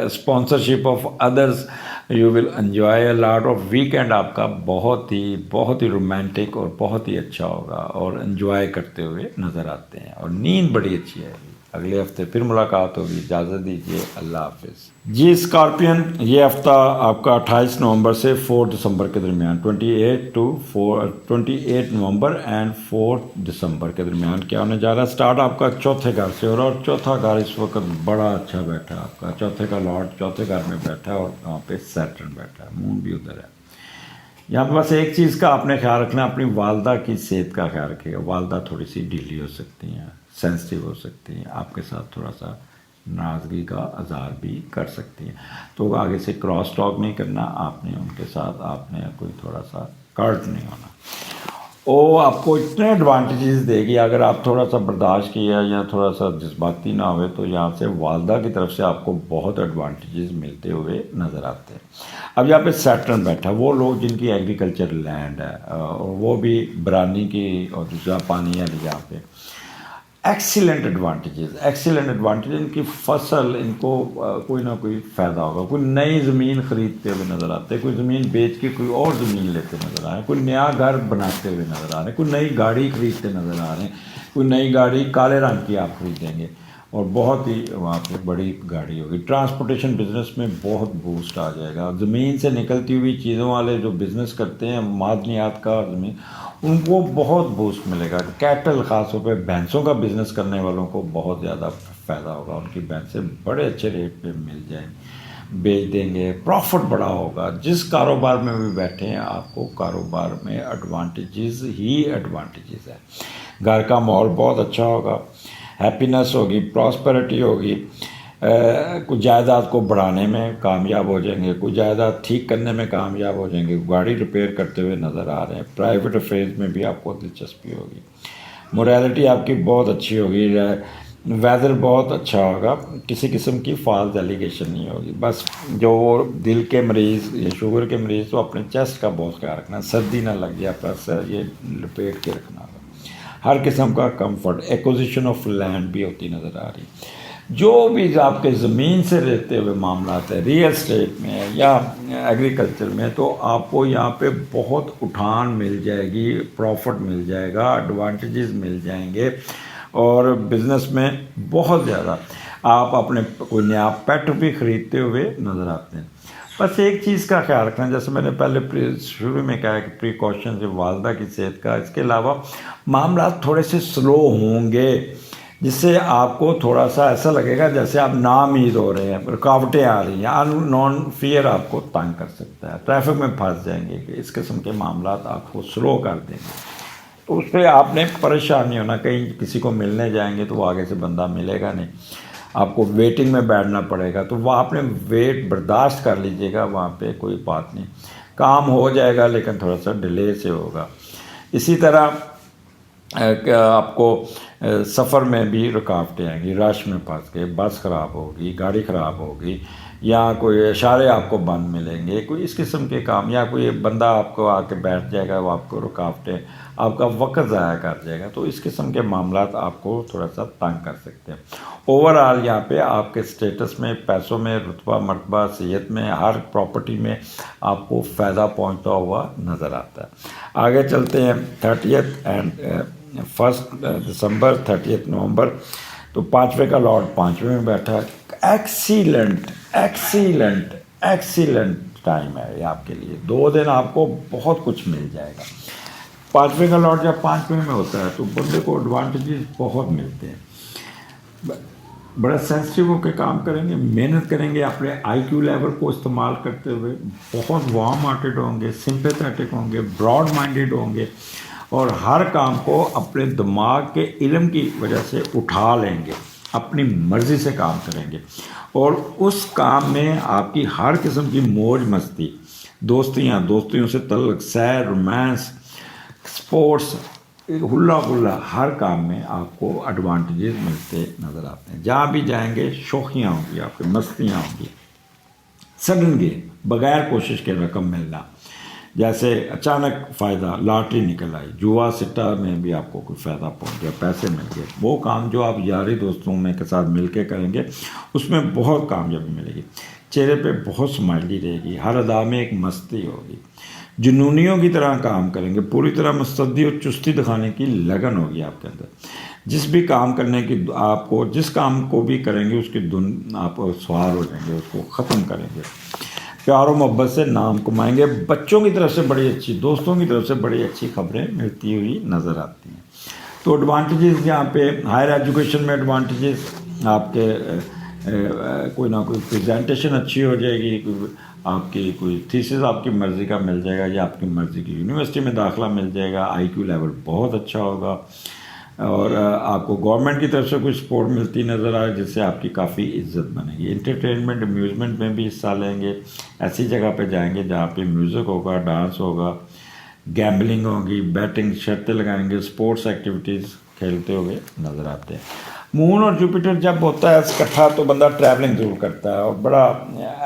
Speaker 1: sponsorship of others, you will enjoy a lot of weekend. آپ کا بہت ہی رومانٹک اور بہت ہی اچھا ہوگا اور انجوائے کرتے ہوئے نظر آتے ہیں، اور نیند بڑی اچھی ہے. اگلے ہفتے پھر ملاقات ہوگی. اجازت دیجیے، اللہ حافظ. جی اسکارپین، یہ ہفتہ آپ کا 28 نومبر سے 4 دسمبر کے درمیان، 28 نومبر اینڈ 4 دسمبر کے درمیان کیا ہونے جا رہا ہے. اسٹارٹ آپ کا 4تھے گھر سے ہو رہا ہے، اور 4تھا گھر اس وقت بڑا اچھا بیٹھا ہے آپ کا. 4تھے کا لارڈ 4تھے گھر میں بیٹھا ہے اور وہاں پہ سیٹرن بیٹھا ہے، مون بھی ادھر ہے. یہاں پہ بس ایک چیز کا آپ نے خیال رکھنا، اپنی والدہ کی صحت کا خیال رکھیے گا. والدہ تھوڑی سی ڈھیلی ہو سکتی ہیں، سینسٹیو ہو سکتی ہیں، آپ کے ساتھ تھوڑا سا ناراضگی کا اظہار بھی کر سکتی ہیں. تو آگے سے کراس ٹاک نہیں کرنا آپ نے ان کے ساتھ، آپ نے کوئی تھوڑا سا کرٹ نہیں ہونا. وہ آپ کو اتنے ایڈوانٹیجز دے گی اگر آپ تھوڑا سا برداشت کیا یا تھوڑا سا جذباتی نہ ہوئے تو یہاں سے والدہ کی طرف سے آپ کو بہت ایڈوانٹیجز ملتے ہوئے نظر آتے ہیں. اب یہاں پہ سیٹرن بیٹھا ہے، وہ لوگ جن کی ایگریکلچر لینڈ ہے اور وہ بھی برانی کی اور دوسرا پانی ہے یہاں پہ، ایکسیلنٹ ایڈوانٹیجز. ان کی فصل، ان کو کوئی نہ کوئی فائدہ ہوگا. کوئی نئی زمین خریدتے ہوئے نظر آتے ہیں، کوئی زمین بیچ کے کوئی اور زمین لیتے نظر آ رہے ہیں، کوئی نیا گھر بناتے ہوئے نظر آ رہے ہیں، کوئی نئی گاڑی خریدتے نظر آ رہے ہیں. کوئی نئی گاڑی کالے رنگ کی آپ خریدیں گے، اور بہت ہی وہاں پہ بڑی گاڑی ہوگی. ٹرانسپورٹیشن بزنس میں بہت بوسٹ آ جائے گا. زمین سے نکلتی ہوئی چیزوں والے جو بزنس کرتے ہیں معدنیات کا زمین, ان کو بہت بوسٹ ملے گا. کیٹل خاص طور پہ بھینسوں کا بزنس کرنے والوں کو بہت زیادہ فائدہ ہوگا. ان کی بھینسیں بڑے اچھے ریٹ پہ مل جائیں گی, بیچ دیں گے, پروفٹ بڑا ہوگا. جس کاروبار میں بھی بیٹھے ہیں آپ کو کاروبار میں ایڈوانٹیجز ہی ایڈوانٹیجز ہیں. گھر کا ماحول بہت اچھا ہوگا, ہیپینس ہوگی, پراسپیرٹی ہوگی. کچھ جائیداد کو بڑھانے میں کامیاب ہو جائیں گے, کچھ جائیداد ٹھیک کرنے میں کامیاب ہو جائیں گے, گاڑی ریپیئر کرتے ہوئے نظر آ رہے ہیں. پرائیویٹ افیئرز میں بھی آپ کو دلچسپی ہوگی. موریلٹی آپ کی بہت اچھی ہوگی. ویدر بہت اچھا ہوگا, کسی قسم کی فالس ایلیگیشن نہیں ہوگی. بس جو دل کے مریض یا شوگر کے مریض تو اپنے چیسٹ کا بہت خیال رکھنا, سردی نہ لگ جائے, پلس یہ لپیٹ کے رکھنا ہوگا. ہر قسم کا کمفرٹ. ایکوزیشن آف لینڈ بھی ہوتی نظر آ رہی. جو بھی آپ کے زمین سے رہتے ہوئے معاملات ہیں ریئل اسٹیٹ میں یا ایگریکلچر میں, تو آپ کو یہاں پہ بہت اٹھان مل جائے گی, پروفٹ مل جائے گا, ایڈوانٹیجز مل جائیں گے. اور بزنس میں بہت زیادہ آپ اپنے کوئی نیا پیٹ بھی خریدتے ہوئے نظر آتے ہیں. بس ایک چیز کا خیال رکھنا, جیسے میں نے پہلے شروع میں کہا کہ پریکاشن سے والدہ کی صحت کا, اس کے علاوہ معاملات تھوڑے سے سلو ہوں گے, جس سے آپ کو تھوڑا سا ایسا لگے گا جیسے آپ نامید ہو رہے ہیں, رکاوٹیں آ رہی ہیں. نان فیئر آپ کو تنگ کر سکتا ہے, ٹریفک میں پھنس جائیں گے, کہ اس قسم کے معاملات آپ کو سلو کر دیں گے. تو اس پہ آپ نے پریشان نہیں ہونا. کہیں کسی کو ملنے جائیں گے تو وہ آگے سے بندہ ملے گا نہیں, آپ کو ویٹنگ میں بیٹھنا پڑے گا, تو وہ آپ نے ویٹ برداشت کر لیجئے گا. وہاں پہ کوئی بات نہیں, کام ہو جائے گا لیکن تھوڑا سا ڈیلے سے ہوگا. اسی طرح آپ کو سفر میں بھی رکاوٹیں آئیں گی. رش میں پھنس گئے, بس خراب ہوگی, گاڑی خراب ہوگی, یا کوئی اشارے آپ کو بند ملیں گے, کوئی اس قسم کے کام, یا کوئی بندہ آپ کو آ کے بیٹھ جائے گا, وہ آپ کو رکاوٹیں, آپ کا وقت ضائع کر جائے گا. تو اس قسم کے معاملات آپ کو تھوڑا سا تنگ کر سکتے ہیں. اوورآل یہاں پہ آپ کے اسٹیٹس میں, پیسوں میں, رتبہ مرتبہ, صحت میں, ہر پراپرٹی میں آپ کو فائدہ پہنچتا ہوا نظر آتا ہے. آگے چلتے ہیں 30 اینڈ 1 دسمبر 30 نومبر. تو 5ویں کا لارڈ 5ویں میں بیٹھا ہے. ایکسیلنٹ ایکسیلنٹ ایکسیلنٹ ٹائم ہے یہ آپ کے لیے. 2 دن آپ کو بہت کچھ مل جائے گا. 5ویں کا لارڈ جب 5ویں میں ہوتا ہے تو بندے کو ایڈوانٹیجز بہت ملتے ہیں. بڑا سینسٹیو ہو کے کام کریں گے, محنت کریں گے, اپنے آئی کیو لیول کو استعمال کرتے ہوئے بہت وارم ہارٹیڈ ہوں گے, سمپیتھیٹک ہوں گے, براڈ مائنڈیڈ ہوں گے, اور ہر کام کو اپنے دماغ کے علم کی وجہ سے اٹھا لیں گے, اپنی مرضی سے کام کریں گے. اور اس کام میں آپ کی ہر قسم کی موج مستی, دوستیوں سے تعلق, سیر, رومانس, سپورٹس, ہلا گلا, ہر کام میں آپ کو ایڈوانٹیجز ملتے نظر آتے ہیں. جہاں بھی جائیں گے شوخیاں ہوں گی, آپ کی مستیاں ہوں گی. سڈن گے, بغیر کوشش کے رقم ملنا, جیسے اچانک فائدہ, لاٹری نکل آئی, جوا سٹا میں بھی آپ کو کوئی فائدہ پہنچ گیا, پیسے مل گئے. وہ کام جو آپ یاری دوستوں میں کے ساتھ مل کے کریں گے اس میں بہت کامیابی ملے گی. چہرے پہ بہت سمائلی رہے گی, ہر ادا میں ایک مستی ہوگی. جنونیوں کی طرح کام کریں گے, پوری طرح مستعدی اور چستی دکھانے کی لگن ہوگی آپ کے اندر. جس بھی کام کرنے کی آپ کو, جس کام کو بھی کریں گے اس کی دھن آپ سوار ہو جائیں گے, اس کو ختم کریں گے. پیار و محبت سے نام کمائیں گے. بچوں کی طرف سے بڑی اچھی, دوستوں کی طرف سے بڑی اچھی خبریں ملتی ہوئی نظر آتی ہیں. تو ایڈوانٹیجز یہاں پہ ہائر ایجوکیشن میں ایڈوانٹیجز آپ کے, کوئی نہ کوئی پریزنٹیشن اچھی ہو جائے گی, آپ کی کوئی تھیسس آپ کی مرضی کا مل جائے گا, یا آپ کی مرضی کی یونیورسٹی میں داخلہ مل جائے گا. آئی کیو لیول بہت اچھا ہوگا, اور آپ کو گورنمنٹ کی طرف سے کوئی سپورٹ ملتی نظر آئے جس سے آپ کی کافی عزت بنے گی. انٹرٹینمنٹ, امیوزمنٹ میں بھی حصہ لیں گے. ایسی جگہ پہ جائیں گے جہاں پہ میوزک ہوگا, ڈانس ہوگا, گیمبلنگ ہوگی, بیٹنگ, شرطیں لگائیں گے, اسپورٹس ایکٹیویٹیز کھیلتے ہوئے نظر آتے ہیں. مون اور جوپیٹر جب ہوتا ہے اکٹھا تو بندہ ٹریولنگ ضرور کرتا ہے, اور بڑا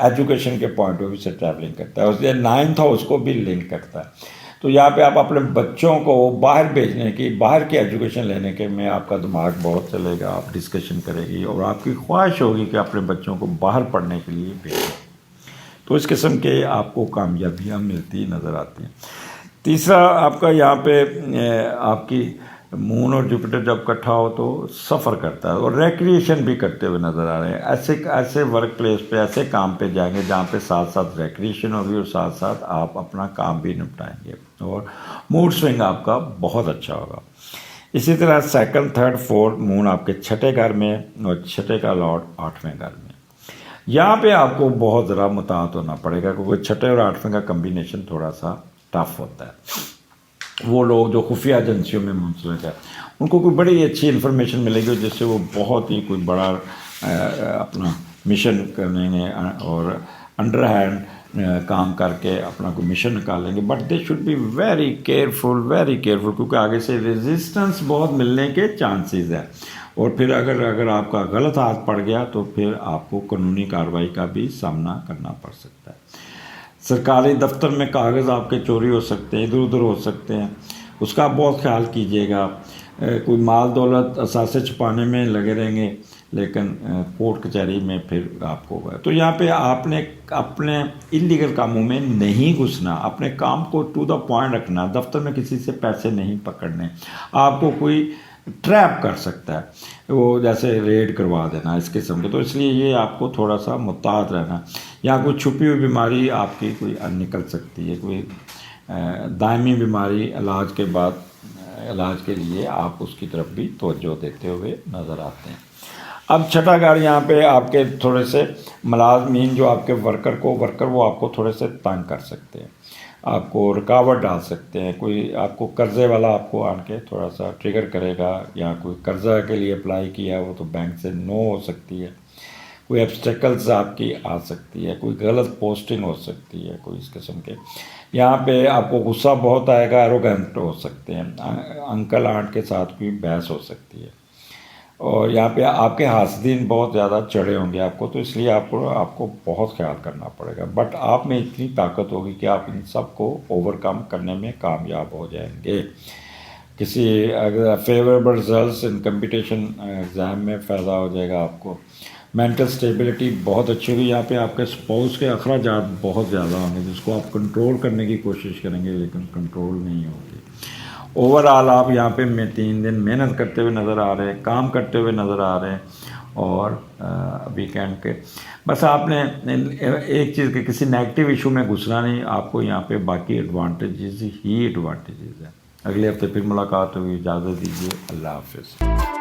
Speaker 1: ایجوکیشن کے پوائنٹ آف ویو سے ٹریولنگ کرتا ہے. اس لیے 9th ہاؤس کو بھی لنک کرتا ہے. تو یہاں پہ آپ اپنے بچوں کو باہر بھیجنے کی, باہر کی ایجوکیشن لینے کے میں آپ کا دماغ بہت چلے گا, آپ ڈسکشن کرے گی, اور آپ کی خواہش ہوگی کہ اپنے بچوں کو باہر پڑھنے کے لیے بھیجیں. تو اس قسم کے آپ کو کامیابیاں ملتی نظر آتی ہیں. تیسرا آپ کا یہاں پہ آپ کی مون اور جوپیٹر جب اکٹھا ہو تو سفر کرتا ہے اور ریکریشن بھی کرتے ہوئے نظر آ رہے ہیں. ایسے ورک پلیس پہ ایسے کام پہ جائیں گے جہاں پہ ساتھ ساتھ ریکریشن ہوگی اور ساتھ ساتھ آپ اپنا کام بھی نپٹائیں گے اور موڈ سوئنگ آپ کا بہت اچھا ہوگا. اسی طرح سیکنڈ تھرڈ فورتھ مون آپ کے چھٹے گھر میں اور چھٹے کا لارڈ 8ویں گھر میں. یہاں پہ آپ کو بہت ذرا مطاعت ہونا پڑے گا کیونکہ چھٹے اور 8ویں کا کمبینیشن تھوڑا سا ٹف ہوتا ہے. وہ لوگ جو خفیہ ایجنسیوں میں منسلک ہے ان کو کوئی بڑی اچھی انفارمیشن ملے گی جس سے وہ بہت ہی کوئی بڑا اپنا مشن کریں گے اور انڈر ہینڈ کام کر کے اپنا کوئی مشن نکالیں گے. But they should be very careful کیونکہ آگے سے ریزسٹنس بہت ملنے کے چانسز ہے اور پھر اگر آپ کا غلط ہاتھ پڑ گیا تو پھر آپ کو قانونی کارروائی کا بھی سامنا کرنا پڑ سکتا ہے. سرکاری دفتر میں کاغذ آپ کے چوری ہو سکتے ہیں، ادھر ادھر ہو سکتے ہیں، اس کا بہت خیال کیجیے گا. کوئی مال دولت اثاثے چھپانے میں لگے رہیں گے لیکن کورٹ کچہری میں پھر آپ کو تو یہاں پہ آپ نے اپنے انلیگل کاموں میں نہیں گھسنا، اپنے کام کو ٹو دا پوائنٹ رکھنا. دفتر میں کسی سے پیسے نہیں پکڑنے. آپ کو کوئی ٹریپ کر سکتا ہے وہ جیسے ریڈ کروا دینا اس قسم کے، تو اس لیے یہ آپ کو تھوڑا سا محتاط رہنا. یا کوئی چھپی ہوئی بیماری آپ کی کوئی نکل سکتی ہے، کوئی دائمی بیماری علاج کے بعد علاج کے لیے آپ اس کی طرف بھی توجہ دیتے ہوئے نظر آتے ہیں. اب چھٹا گھر یہاں پہ آپ کے تھوڑے سے ملازمین جو آپ کے ورکر وہ آپ کو تھوڑے سے تنگ کر سکتے ہیں، آپ کو رکاوٹ ڈال سکتے ہیں. کوئی آپ کو قرضے والا آپ کو آن کے تھوڑا سا ٹریگر کرے گا، یا کوئی قرضہ کے لیے اپلائی کیا وہ تو بینک سے نو ہو سکتی ہے. کوئی ایبسٹیکلز آپ کی آ سکتی ہے، کوئی غلط پوسٹنگ ہو سکتی ہے، کوئی اس قسم کے. یہاں پہ آپ کو غصہ بہت آئے گا، ایروگنٹ ہو سکتے ہیں، انکل آنٹ کے ساتھ کوئی بحث ہو سکتی ہے. اور یہاں پہ آپ کے حاسدین بہت زیادہ چڑھے ہوں گے آپ کو، تو اس لیے آپ کو بہت خیال کرنا پڑے گا. بٹ آپ میں اتنی طاقت ہوگی کہ آپ ان سب کو اوور کم کرنے میں کامیاب ہو جائیں گے. کسی اگر favourable results in competition exam میں فائدہ ہو جائے گا آپ کو. مینٹل سٹیبلٹی بہت اچھی ہوگی. یہاں پہ آپ کے اسپاؤس کے اخراجات بہت زیادہ ہوں گے جس کو آپ کنٹرول کرنے کی کوشش کریں گے لیکن کنٹرول نہیں ہوگی. اوور آل آپ یہاں پہ 3 دن محنت کرتے ہوئے نظر آ رہے ہیں، کام کرتے ہوئے نظر آ رہے ہیں. اور ویکینڈ کے بس آپ نے ایک چیز کہ کسی نیگیٹو ایشو میں گھسنا نہیں. آپ کو یہاں پہ باقی ایڈوانٹیجز ہی ایڈوانٹیجز ہیں. اگلے ہفتے پھر ملاقات ہوگی. اجازت دیجیے. اللہ حافظ.